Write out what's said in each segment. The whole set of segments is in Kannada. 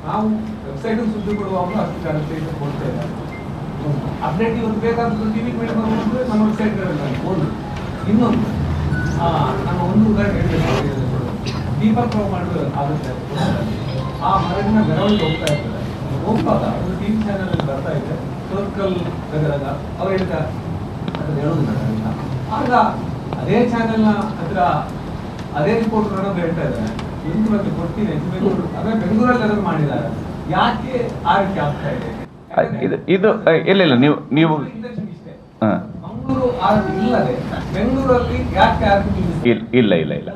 ನಾವು ವೆಬ್ಸೈಟ್ ಸುದ್ದಿ ಕೊಡುವಾಗಲೂ ಅಷ್ಟು ಟ್ರಾನ್ಸ್ಲೇಷನ್ ಕೊಡ್ತಾ ಇದ್ದಾರೆ. ಅಪ್ಡೇಟ್ ಇವತ್ತು ಬೇಕಾದ ಟಿವಿ ಮೇಲೆ ಬರುವಂದ್ರೆ ನಮ್ಮ ವೆಬ್ಸೈಟ್ಗಳಲ್ಲಿ ಒಂದು ಇನ್ನೊಂದು ನಮ್ಮ ಒಂದು ಉದಾಹರಣೆ ಹೇಳಬೇಕು. ದೀಪಕ್ ರಾವ್ ಮಾಡಿದ್ರು ಆಗುತ್ತೆ, ಆ ಮರಳಿನ ಮೆರವಣಿಗೆ ಹೋಗ್ತಾ ಇರ್ತದೆ. ಹೋಗುವಾಗ ಒಂದು ಟಿವಿ ಚಾನಲ್ ಅಲ್ಲಿ ಬರ್ತಾ ಇದೆ, ಸರ್ಕಲ್ ತೆಗೆದಾಗ ಅವ್ರು ಹೇಳ್ತಾರೆ ಅದನ್ನು ಹೇಳೋದು ಬೇಡ. ಆಗ ಅದೇ ಚಾನೆಲ್ನ ಹತ್ರ ಅದೇ ರಿಪೋರ್ಟ್ ನೋಡೋದು ಹೇಳ್ತಾ ಇದ್ದಾರೆ, ಬೆಂಗಳೂರಲ್ಲಿ ಕೊಡ್ತೀನಿ ಬೆಂಗಳೂರು, ಅದೇ ಬೆಂಗಳೂರಲ್ಲಿ ಅದನ್ನು ಮಾಡಿದ್ದಾರೆ. ಯಾಕೆ ಆ ರೀತಿ ಆಗ್ತಾ ಇದೆ? ಇದು ಇಲ್ಲ ನೀವು ಮಂಗಳೂರು ಇಲ್ಲದೆ ಬೆಂಗಳೂರಲ್ಲಿ ಯಾಕೆ ಇಲ್ಲ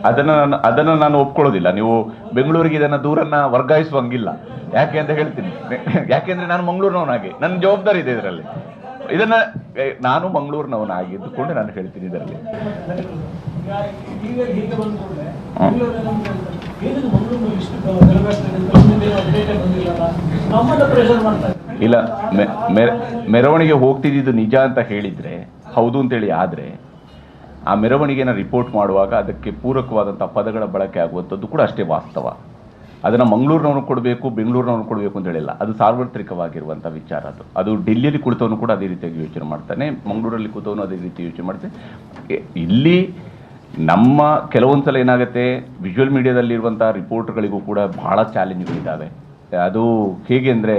ಅದನ್ನ ನಾನು ಒಪ್ಕೊಳ್ಳೋದಿಲ್ಲ. ನೀವು ಬೆಂಗಳೂರಿಗೆ ಇದನ್ನ ದೂರನ್ನ ವರ್ಗಾಯಿಸುವಂಗಿಲ್ಲ. ಯಾಕೆ ಅಂತ ಹೇಳ್ತೀನಿ. ಯಾಕೆಂದ್ರೆ ನಾನು ಮಂಗಳೂರಿನವನಾಗಿ ನನ್ನ ಜವಾಬ್ದಾರಿ ಇದೆ ಇದರಲ್ಲಿ. ಇದನ್ನ ನಾನು ಮಂಗಳೂರಿನವನಾಗಿದ್ದುಕೊಂಡು ನಾನು ಹೇಳ್ತೀನಿ ಇದರಲ್ಲಿ. ಇಲ್ಲ, ಮೆರವಣಿಗೆ ಹೋಗ್ತಿದ್ದು ನಿಜ ಅಂತ ಹೇಳಿದ್ರೆ ಹೌದು ಅಂತೇಳಿ ಆದ್ರೆ ಆ ಮೆರವಣಿಗೆನ ರಿಪೋರ್ಟ್ ಮಾಡುವಾಗ ಅದಕ್ಕೆ ಪೂರಕವಾದಂತಹ ಪದಗಳ ಬಳಕೆ ಆಗುವಂಥದ್ದು ಕೂಡ ಅಷ್ಟೇ ವಾಸ್ತವ. ಅದನ್ನ ಮಂಗಳೂರಿನವನು ಕೊಡಬೇಕು, ಬೆಂಗಳೂರಿನವನು ಕೊಡಬೇಕು ಅಂತ ಹೇಳಿಲ್ಲ. ಅದು ಸಾರ್ವತ್ರಿಕವಾಗಿರುವಂಥ ವಿಚಾರ. ಅದು ಡೆಲ್ಲಿಯಲ್ಲಿ ಕುಳಿತವನು ಕೂಡ ಅದೇ ರೀತಿಯಾಗಿ ಯೋಚನೆ ಮಾಡ್ತಾನೆ, ಮಂಗಳೂರಲ್ಲಿ ಕೂತವನು ಅದೇ ರೀತಿ ಯೋಚನೆ ಮಾಡ್ತಾನೆ. ಇಲ್ಲಿ ನಮ್ಮ ಕೆಲವೊಂದ್ಸಲ ಏನಾಗುತ್ತೆ, ವಿಜುವಲ್ ಮೀಡಿಯಾದಲ್ಲಿರುವಂಥ ರಿಪೋರ್ಟರ್ಗಳಿಗೂ ಕೂಡ ಬಹಳ ಚಾಲೆಂಜ್ಗಳಿದ್ದಾವೆ. ಅದು ಹೇಗೆ ಅಂದರೆ,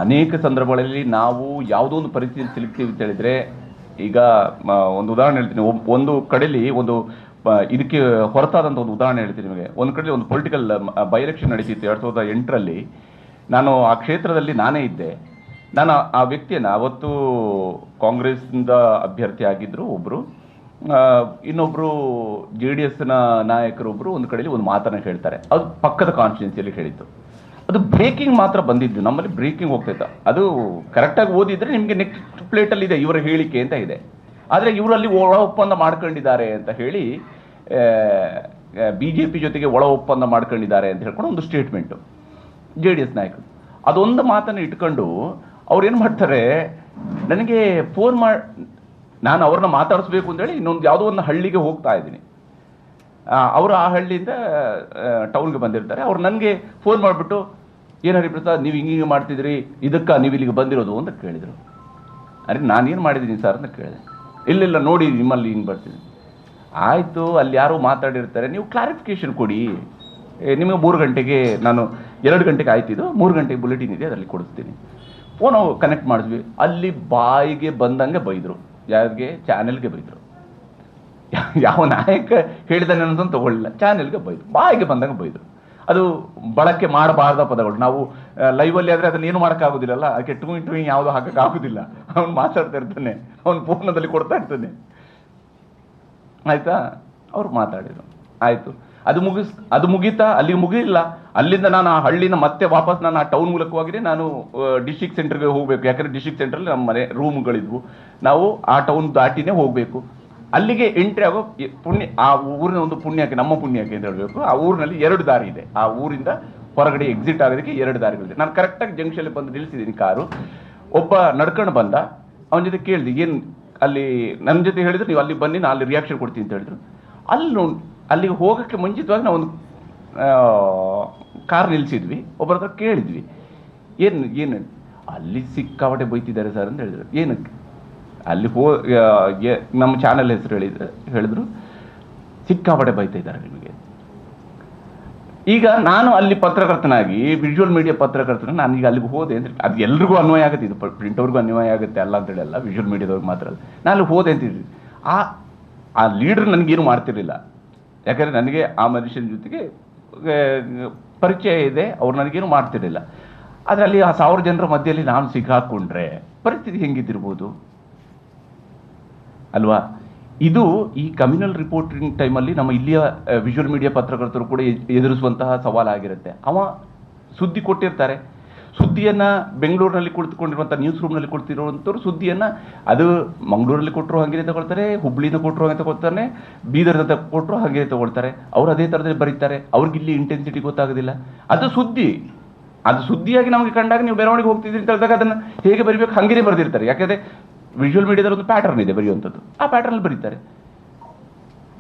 ಅನೇಕ ಸಂದರ್ಭಗಳಲ್ಲಿ ನಾವು ಯಾವುದೋ ಒಂದು ಪರಿಸ್ಥಿತಿ ಸಿಲುಕ್ತೀವಿ ಅಂತ ಹೇಳಿದರೆ, ಈಗ ಒಂದು ಉದಾಹರಣೆ ಹೇಳ್ತೀನಿ. ಒಂದು ಕಡೆಯಲ್ಲಿ ಒಂದು ಇದಕ್ಕೆ ಹೊರತಾದಂಥ ಒಂದು ಉದಾಹರಣೆ ಹೇಳ್ತೀನಿ ನಿಮಗೆ. ಒಂದು ಕಡೆಯಲ್ಲಿ ಒಂದು ಪೊಲಿಟಿಕಲ್ ಬೈ ಎಲೆಕ್ಷನ್ ನಡೀತಿತ್ತು 2008ರಲ್ಲಿ. ನಾನು ಆ ಕ್ಷೇತ್ರದಲ್ಲಿ ನಾನೇ ಇದ್ದೆ. ನಾನು ಆ ವ್ಯಕ್ತಿಯನ್ನು, ಅವತ್ತು ಕಾಂಗ್ರೆಸ್ನಿಂದ ಅಭ್ಯರ್ಥಿ ಆಗಿದ್ದರು ಒಬ್ಬರು, ಇನ್ನೊಬ್ಬರು JDSನ ನಾಯಕರೊಬ್ಬರು ಒಂದು ಕಡೆಯಲ್ಲಿ ಒಂದು ಮಾತನ್ನು ಹೇಳ್ತಾರೆ. ಅದು ಪಕ್ಕದ ಕಾನ್ಸ್ಟಿಟ್ಯೂನ್ಸಿಯಲ್ಲಿ ಹೇಳಿತ್ತು. ಅದು ಬ್ರೇಕಿಂಗ್ ಮಾತ್ರ ಬಂದಿದ್ದು, ನಮ್ಮಲ್ಲಿ ಬ್ರೇಕಿಂಗ್ ಹೋಗ್ತಾಯಿತ್ತು. ಅದು ಕರೆಕ್ಟಾಗಿ ಓದಿದರೆ ನಿಮಗೆ ನೆಕ್ಸ್ಟ್ ಪ್ಲೇಟಲ್ಲಿ ಇದೆ ಇವರ ಹೇಳಿಕೆ ಅಂತ ಇದೆ. ಆದರೆ ಇವರಲ್ಲಿ ಒಳ ಒಪ್ಪಂದ ಮಾಡ್ಕೊಂಡಿದ್ದಾರೆ ಅಂತ ಹೇಳಿ, BJP ಜೊತೆಗೆ ಒಳ ಒಪ್ಪಂದ ಮಾಡ್ಕೊಂಡಿದ್ದಾರೆ ಅಂತ ಹೇಳ್ಕೊಂಡು ಒಂದು ಸ್ಟೇಟ್ಮೆಂಟು JDS ನಾಯಕರು. ಅದೊಂದು ಮಾತನ್ನು ಇಟ್ಕೊಂಡು ಅವ್ರು ಏನು ಮಾಡ್ತಾರೆ, ನನಗೆ ಫೋನ್ ಮಾಡಿ, ನಾನು ಅವ್ರನ್ನ ಮಾತಾಡಿಸ್ಬೇಕು ಅಂತೇಳಿ ಇನ್ನೊಂದು ಯಾವುದೋ ಒಂದು ಹಳ್ಳಿಗೆ ಹೋಗ್ತಾ ಇದ್ದೀನಿ. ಅವರು ಆ ಹಳ್ಳಿಯಿಂದ ಟೌನ್ಗೆ ಬಂದಿರ್ತಾರೆ. ಅವ್ರು ನನಗೆ ಫೋನ್ ಮಾಡಿಬಿಟ್ಟು, ಏನು ಹರಿಪ್ರಸಾದ್ ನೀವು ಹಿಂಗೆ ಮಾಡ್ತಿದ್ರಿ, ಇದಕ್ಕೆ ನೀವು ಇಲ್ಲಿಗೆ ಬಂದಿರೋದು ಅಂತ ಕೇಳಿದರು. ಅರೆ ನಾನೇನು ಮಾಡಿದ್ದೀನಿ ಸರ್ ಅಂತ ಕೇಳಿದೆ. ಇಲ್ಲ ನೋಡಿ ನಿಮ್ಮಲ್ಲಿ ಹಿಂಗೆ ಬರ್ತೀನಿ. ಆಯಿತು, ಅಲ್ಲಿ ಯಾರೋ ಮಾತಾಡಿರ್ತಾರೆ, ನೀವು ಕ್ಲಾರಿಫಿಕೇಷನ್ ಕೊಡಿ. ನಿಮಗೆ 3 ಗಂಟೆಗೆ, ನಾನು 2 ಗಂಟೆಗೆ ಆಯ್ತಿದ್ದು, 3 ಗಂಟೆಗೆ ಬುಲೆಟಿನ್ ಇದೆ, ಅದರಲ್ಲಿ ಕೊಡಿಸ್ತೀನಿ. ಫೋನು ಕನೆಕ್ಟ್ ಮಾಡಿದ್ವಿ. ಅಲ್ಲಿ ಬಾಯಿಗೆ ಬಂದಂಗೆ ಬೈದರು. ಯಾರಿಗೆ? ಚಾನೆಲ್ಗೆ ಬೈದರು. ಯಾವ ನಾಯಕ ಹೇಳಿದಾನೆ ಅನ್ನೋದನ್ನು ತಗೊಳ್ಳಿಲ್ಲ, ಚಾನೆಲ್ಗೆ ಬೈದರು, ಬಾಯಿಗೆ ಬಂದಂಗೆ ಬೈದರು. ಅದು ಬಳಕೆ ಮಾಡಬಾರ್ದ ಪದಗಳು. ನಾವು ಲೈವಲ್ಲಿ ಆದರೆ ಅದನ್ನ ಏನು ಮಾಡೋಕ್ಕಾಗೋದಿಲ್ಲಲ್ಲ, ಅದಕ್ಕೆ ಟೂ ಯಾವುದೋ ಹಾಕೋಕ್ಕಾಗೋದಿಲ್ಲ. ಅವ್ನು ಮಾತಾಡ್ತಾ ಇರ್ತಾನೆ, ಅವ್ನು ಫೋನಲ್ಲಿ ಕೊಡ್ತಾ ಇರ್ತಾನೆ. ಆಯಿತಾ, ಅವ್ರು ಮಾತಾಡಿದರು, ಆಯಿತು. ಅದು ಮುಗೀತಾ? ಅಲ್ಲಿಗೆ ಮುಗಿಯಿಲ್ಲ. ಅಲ್ಲಿಂದ ನಾನು ಆ ಹಳ್ಳಿನ ಮತ್ತೆ ವಾಪಸ್ ನಾನು ಆ ಟೌನ್ ಮೂಲಕವಾಗಿ ನಾನು ಡಿಸ್ಟ್ರಿಕ್ಟ್ ಸೆಂಟರ್ಗೆ ಹೋಗಬೇಕು. ಯಾಕಂದರೆ ಡಿಸ್ಟ್ರಿಕ್ಟ್ ಸೆಂಟ್ರಲ್ಲಿ ನಮ್ಮ ಮನೆ ರೂಮ್ಗಳಿದ್ವು. ನಾವು ಆ ಟೌನ್ ದಾಟಿನೇ ಹೋಗಬೇಕು. ಅಲ್ಲಿಗೆ ಎಂಟ್ರಿ ಆಗೋ ಪುಣ್ಯ, ಆ ಊರಿನ ಒಂದು ಪುಣ್ಯಕ್ಕೆ, ನಮ್ಮ ಪುಣ್ಯಕ್ಕೆ ಅಂತ ಹೇಳಬೇಕು. ಆ ಊರಿನಲ್ಲಿ 2 ದಾರಿ ಇದೆ. ಆ ಊರಿಂದ ಹೊರಗಡೆ ಎಕ್ಸಿಟ್ ಆಗೋದಕ್ಕೆ 2 ದಾರಿಗಳಿದೆ. ನಾನು ಕರೆಕ್ಟಾಗಿ ಜಂಕ್ಷನಲ್ಲಿ ಬಂದು ನಿಲ್ಲಿಸಿದ್ದೀನಿ ಕಾರು. ಒಬ್ಬ ನಡ್ಕೊಂಡು ಬಂದ, ಅವನ ಜೊತೆ ಕೇಳಿದೆ, ಏನು ಅಲ್ಲಿ ನನ್ನ ಜೊತೆ ಹೇಳಿದ್ರು, ನೀವು ಅಲ್ಲಿ ಬನ್ನಿ, ನಾನು ಅಲ್ಲಿ ರಿಯಾಕ್ಷನ್ ಕೊಡ್ತೀನಿ ಅಂತ ಹೇಳಿದ್ರು. ಅಲ್ಲಿಗೆ ಹೋಗೋಕ್ಕೆ ಮುಂಚಿತವಾಗಿ ನಾವು ಒಂದು ಕಾರ್ ನಿಲ್ಲಿಸಿದ್ವಿ. ಒಬ್ಬರ ಹತ್ರ ಕೇಳಿದ್ವಿ, ಏನು ಅಲ್ಲಿ ಸಿಕ್ಕಾಪಟ್ಟೆ ಬೈತಿದ್ದಾರೆ ಸರ್ ಅಂತ ಹೇಳಿದ್ರು. ಏನಕ್ಕೆ? ಅಲ್ಲಿ ನಮ್ಮ ಚಾನೆಲ್ ಹೆಸರು ಹೇಳಿದ್ರು, ಸಿಕ್ಕಾಪಟ್ಟೆ ಬೈತಾ ಇದ್ದಾರೆ ನಿಮಗೆ. ಈಗ ನಾನು ಅಲ್ಲಿ ಪತ್ರಕರ್ತನಾಗಿ, ವಿಜುವಲ್ ಮೀಡಿಯಾ ಪತ್ರಕರ್ತನಾಗಿ ನಾನು ಈಗ ಅಲ್ಲಿಗೆ ಹೋದೆ ಅಂತ, ಅದು ಎಲ್ರಿಗೂ ಅನ್ವಯ ಆಗುತ್ತೆ, ಇದು ಪ್ರಿಂಟ್ ಅವ್ರಿಗೂ ಅನ್ವಯ ಆಗುತ್ತೆ ಅಲ್ಲ ಅಂತೇಳಿ ಅಲ್ಲ, ವಿಜುವಲ್ ಮೀಡಿಯಾದವ್ರಿಗೆ ಮಾತ್ರ ಅಲ್ಲ. ನಾನು ಅಲ್ಲಿ ಹೋದೆ ಅಂತಿದ್ವಿ. ಆ ಲೀಡರ್ ನನಗೇನು ಮಾಡ್ತಿರ್ಲಿಲ್ಲ. ಯಾಕಂದರೆ ನನಗೆ ಆ ಮನುಷ್ಯನ ಜೊತೆಗೆ ಪರಿಚಯ ಇದೆ, ಅವ್ರು ನನಗೇನು ಮಾಡ್ತಿರಲಿಲ್ಲ. ಆದರೆ ಅಲ್ಲಿ ಆ 1000 ಜನರ ಮಧ್ಯದಲ್ಲಿ ನಾನು ಸಿಕ್ಕಾಕೊಂಡ್ರೆ ಪರಿಸ್ಥಿತಿ ಹೆಂಗಿದ್ದಿರ್ಬೋದು ಅಲ್ವಾ? ಇದು ಈ ಕಮ್ಯುನಲ್ ರಿಪೋರ್ಟಿಂಗ್ ಟೈಮಲ್ಲಿ ನಮ್ಮ ಇಲ್ಲಿಯ ವಿಜುವಲ್ ಮೀಡಿಯಾ ಪತ್ರಕರ್ತರು ಕೂಡ ಎದುರಿಸುವಂತಹ ಸವಾಲಾಗಿರುತ್ತೆ. ಸುದ್ದಿ ಕೊಟ್ಟಿರ್ತಾರೆ, ಸುದ್ದಿಯನ್ನು ಬೆಂಗಳೂರಿನಲ್ಲಿ ಕುಳಿತುಕೊಂಡಿರುವಂಥ ನ್ಯೂಸ್ ರೂಮ್ನಲ್ಲಿ ಕುಳಿತಿರುವಂಥವ್ರು ಸುದ್ದಿಯನ್ನು ಅದು ಮಂಗಳೂರಲ್ಲಿ ಕೊಟ್ಟರು ಹಾಗೆ ತಗೊಳ್ತಾರೆ, ಹುಬ್ಳಿಯಿಂದ ಕೊಟ್ಟರು ಹಾಗೆ ತಗೊಳ್ತಾನೆ, ಬೀದರ್ದ ಕೊಟ್ಟರು ಹಾಗೆ ತಗೊಳ್ತಾರೆ. ಅವ್ರು ಅದೇ ಥರದಲ್ಲಿ ಬರೀತಾರೆ. ಅವ್ರಿಗಿಲ್ಲಿ ಇಂಟೆನ್ಸಿಟಿ ಗೊತ್ತಾಗೋದಿಲ್ಲ. ಅದು ಸುದ್ದಿಯಾಗಿ ನಮಗೆ ಕಂಡಾಗ ನೀವು ಮೆರವಣಿಗೆ ಹೋಗ್ತಿದ್ರಿ ಅಂತ ಹೇಳಿದಾಗ ಅದನ್ನು ಹೇಗೆ ಬರೀಬೇಕು ಹಾಗೇ ಬರೆದಿರ್ತಾರೆ. ಯಾಕಂದರೆ ವಿಜುವಲ್ ಮೀಡಿಯಾದಲ್ಲಿ ಒಂದು ಪ್ಯಾಟರ್ನ್ ಇದೆ ಬರೆಯುವಂಥದ್ದು, ಆ ಪ್ಯಾಟರ್ನಲ್ಲಿ ಬರೀತಾರೆ.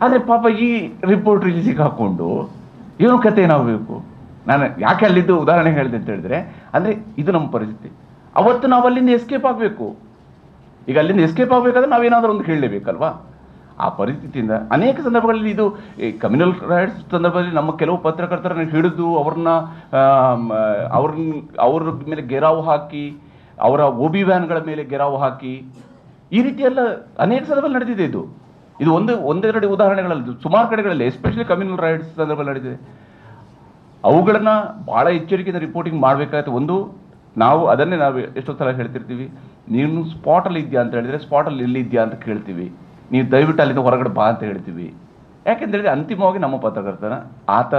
ಆದರೆ ಪಾಪ ಈ ರಿಪೋರ್ಟ್ರಿಗೆ ಸಿಕ್ಕಾಕೊಂಡು ಏನು ಕತೆ ಏನಾಗಬೇಕು ನಾನು ಯಾಕೆ ಅಲ್ಲಿದ್ದು ಉದಾಹರಣೆ ಹೇಳಿದೆ ಅಂತ ಹೇಳಿದ್ರೆ, ಅಂದರೆ ಇದು ನಮ್ಮ ಪರಿಸ್ಥಿತಿ. ಅವತ್ತು ನಾವು ಅಲ್ಲಿಂದ ಎಸ್ಕೇಪ್ ಆಗಬೇಕು. ಈಗ ಅಲ್ಲಿಂದ ಎಸ್ಕೇಪ್ ಆಗಬೇಕಾದ್ರೆ ನಾವೇನಾದರೂ ಒಂದು ಹೇಳಲೇಬೇಕಲ್ವಾ? ಆ ಪರಿಸ್ಥಿತಿಯಿಂದ ಅನೇಕ ಸಂದರ್ಭಗಳಲ್ಲಿ ಇದು ಕಮ್ಯುನಲ್ ರೈಟ್ಸ್ ಸಂದರ್ಭದಲ್ಲಿ ನಮ್ಮ ಕೆಲವು ಪತ್ರಕರ್ತರನ್ನು ಹಿಡಿದು ಅವ್ರ ಮೇಲೆ ಗೆರಾವು ಹಾಕಿ, ಅವರ OB ವ್ಯಾನ್ಗಳ ಮೇಲೆ ಗೆರಾವು ಹಾಕಿ, ಈ ರೀತಿ ಎಲ್ಲ ಅನೇಕ ಸಂದರ್ಭದಲ್ಲಿ ನಡೆದಿದೆ. ಇದು ಒಂದೆರಡು ಉದಾಹರಣೆಗಳಲ್ಲಿ ಸುಮಾರು ಕಡೆಗಳಲ್ಲಿ ಎಸ್ಪೆಷಲಿ ಕಮ್ಯುನಲ್ ರೈಟ್ಸ್ ಸಂದರ್ಭದಲ್ಲಿ ನಡೆದಿದೆ. ಅವುಗಳನ್ನು ಭಾಳ ಎಚ್ಚರಿಕೆಯಿಂದ ರಿಪೋರ್ಟಿಂಗ್ ಮಾಡಬೇಕಾಗುತ್ತೆ. ಒಂದು, ನಾವು ಅದನ್ನೇ ನಾವು ಎಷ್ಟೋ ಸಲ ಹೇಳ್ತಿರ್ತೀವಿ, ನೀನು ಸ್ಪಾಟಲ್ಲಿ ಇದೆಯಾ ಅಂತ ಹೇಳಿದರೆ ಸ್ಪಾಟಲ್ಲಿ ಎಲ್ಲಿದ್ಯಾ ಅಂತ ಕೇಳ್ತೀವಿ. ನೀವು ದಯವಿಟ್ಟು ಅಲ್ಲಿಂದ ಹೊರಗಡೆ ಬಾ ಅಂತ ಹೇಳ್ತೀವಿ. ಯಾಕೆಂದರೆ ಅಂತಿಮವಾಗಿ ನಮ್ಮ ಪತ್ರಕರ್ತನ ಆತ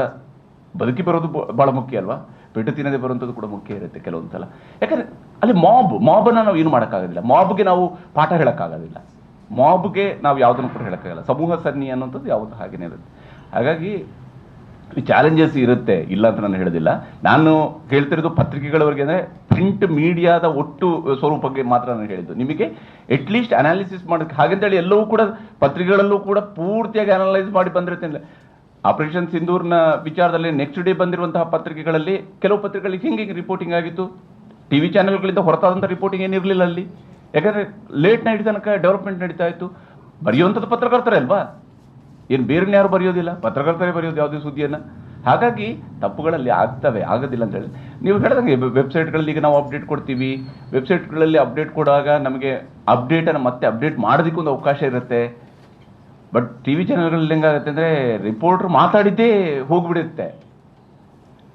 ಬದುಕಿ ಬರೋದು ಭಾಳ ಮುಖ್ಯ ಅಲ್ವಾ? ಪೆಟ್ಟು ತಿನ್ನದೆ ಬರುವಂಥದ್ದು ಕೂಡ ಮುಖ್ಯ ಇರುತ್ತೆ ಕೆಲವೊಂದು ಸಲ. ಯಾಕಂದರೆ ಅಲ್ಲಿ ಮಾಬನ್ನು ನಾವು ಏನು ಮಾಡೋಕ್ಕಾಗೋದಿಲ್ಲ. ಮಾಬ್ಗೆ ನಾವು ಪಾಠ ಹೇಳೋಕ್ಕಾಗೋದಿಲ್ಲ. ಮಾಬ್ಗೆ ನಾವು ಯಾವುದನ್ನು ಕೂಡ ಹೇಳೋಕ್ಕಾಗಲ್ಲ. ಸಮೂಹ ಸನ್ನಿ ಅನ್ನೋಂಥದ್ದು ಯಾವುದು ಹಾಗೇನೇ ಇರುತ್ತೆ. ಹಾಗಾಗಿ ಚಾಲೆಂಜಸ್ ಇರುತ್ತೆ, ಇಲ್ಲ ಅಂತ ನಾನು ಹೇಳೋದಿಲ್ಲ. ನಾನು ಹೇಳ್ತಿರೋದು ಪತ್ರಿಕೆಗಳವರೆಗೆ ಅಂದರೆ ಪ್ರಿಂಟ್ ಮೀಡಿಯಾದ ಒಟ್ಟು ಸ್ವರೂಪಕ್ಕೆ ಮಾತ್ರ ನಾನು ಹೇಳಿದ್ದು. ನಿಮಗೆ ಅಟ್ಲೀಸ್ಟ್ ಅನಾಲಿಸಿಸ್ ಮಾಡೋಕ್ಕೆ, ಹಾಗಂತೇಳಿ ಎಲ್ಲವೂ ಕೂಡ ಪತ್ರಿಕೆಗಳಲ್ಲೂ ಕೂಡ ಪೂರ್ತಿಯಾಗಿ ಅನಲೈಸ್ ಮಾಡಿ ಬಂದಿರುತ್ತೇನೆ. ಆಪರೇಷನ್ ಸಿಂಧೂರ್ನ ವಿಚಾರದಲ್ಲಿ ನೆಕ್ಸ್ಟ್ ಡೇ ಬಂದಿರುವಂತಹ ಪತ್ರಿಕೆಗಳಲ್ಲಿ ಕೆಲವು ಪತ್ರಿಕೆಗಳಿಗೆ ಹಿಂಗೆ ರಿಪೋರ್ಟಿಂಗ್ ಆಗಿತ್ತು. TV ಚಾನೆಲ್ಗಳಿಂದ ಹೊರತಾದಂಥ ರಿಪೋರ್ಟಿಂಗ್ ಏನಿರಲಿಲ್ಲ ಅಲ್ಲಿ. ಯಾಕಂದರೆ ಲೇಟ್ ನೈಟ್ ತನಕ ಡೆವಲಪ್ಮೆಂಟ್ ನಡೀತಾ ಇತ್ತು. ಬರೆಯುವಂಥದ್ದು ಪತ್ರಕರ್ತರೇ ಅಲ್ವಾ, ಏನು ಬೇರೆ ಯಾರು ಬರೆಯೋದಿಲ್ಲ, ಪತ್ರಕರ್ತರೇ ಬರೆಯೋದು ಯಾವುದೇ ಸುದ್ದಿಯನ್ನು. ಹಾಗಾಗಿ ತಪ್ಪುಗಳಲ್ಲಿ ಆಗ್ತವೆ, ಆಗೋದಿಲ್ಲ ಅಂತ ಹೇಳಿ ನೀವು ಹೇಳಿದಂಗೆ ವೆಬ್ಸೈಟ್ಗಳಲ್ಲಿ ಈಗ ನಾವು ಅಪ್ಡೇಟ್ ಕೊಡ್ತೀವಿ. ವೆಬ್ಸೈಟ್ಗಳಲ್ಲಿ ಅಪ್ಡೇಟ್ ಕೊಡುವಾಗ ನಮಗೆ ಅಪ್ಡೇಟನ್ನು ಮತ್ತೆ ಅಪ್ಡೇಟ್ ಮಾಡೋದಕ್ಕೊಂದು ಅವಕಾಶ ಇರುತ್ತೆ. ಬಟ್ TV ಚಾನೆಲ್ಗಳಲ್ಲಿ ಹೆಂಗಾಗುತ್ತೆ ಅಂದರೆ ರಿಪೋರ್ಟ್ರ್ ಮಾತಾಡಿದ್ದೇ ಹೋಗಿಬಿಡುತ್ತೆ,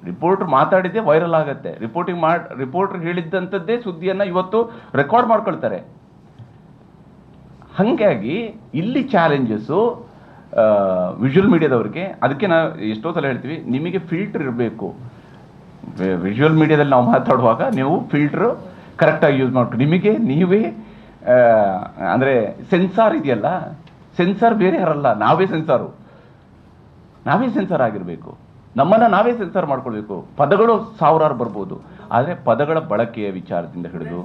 ರಿಪೋರ್ಟ್ರ್ ಮಾತಾಡಿದ್ದೇ ವೈರಲ್ ಆಗುತ್ತೆ. ರಿಪೋರ್ಟ್ರ್ ಹೇಳಿದ್ದಂಥದ್ದೇ ಸುದ್ದಿಯನ್ನು ಇವತ್ತು ರೆಕಾರ್ಡ್ ಮಾಡ್ಕೊಳ್ತಾರೆ. ಹಾಗಾಗಿ ಇಲ್ಲಿ ಚಾಲೆಂಜಸ್ಸು ವಿಜುವಲ್ ಮೀಡಿಯಾದವ್ರಿಗೆ. ಅದಕ್ಕೆ ನಾವು ಎಷ್ಟೋ ಸಲ ಹೇಳ್ತೀವಿ, ನಿಮಗೆ ಫಿಲ್ಟರ್ ಇರಬೇಕು. ವಿಜುವಲ್ ಮೀಡಿಯಾದಲ್ಲಿ ನಾವು ಮಾತಾಡುವಾಗ ನೀವು ಫಿಲ್ಟ್ರು ಕರೆಕ್ಟಾಗಿ ಯೂಸ್ ಮಾಡ್ಕೊಂಡು, ನಿಮಗೆ ನೀವೇ ಅಂದರೆ ಸೆನ್ಸಾರ್ ಇದೆಯಲ್ಲ, ಸೆನ್ಸಾರ್ ಬೇರೆ ಯಾರಲ್ಲ, ನಾವೇ ಸೆನ್ಸಾರ್ ಆಗಿರಬೇಕು. ನಮ್ಮನ್ನು ನಾವೇ ಸೆನ್ಸಾರ್ ಮಾಡ್ಕೊಳ್ಬೇಕು. ಪದಗಳು ಸಾವಿರಾರು ಬರ್ಬೋದು, ಆದರೆ ಪದಗಳ ಬಳಕೆಯ ವಿಚಾರದಿಂದ ಹಿಡಿದು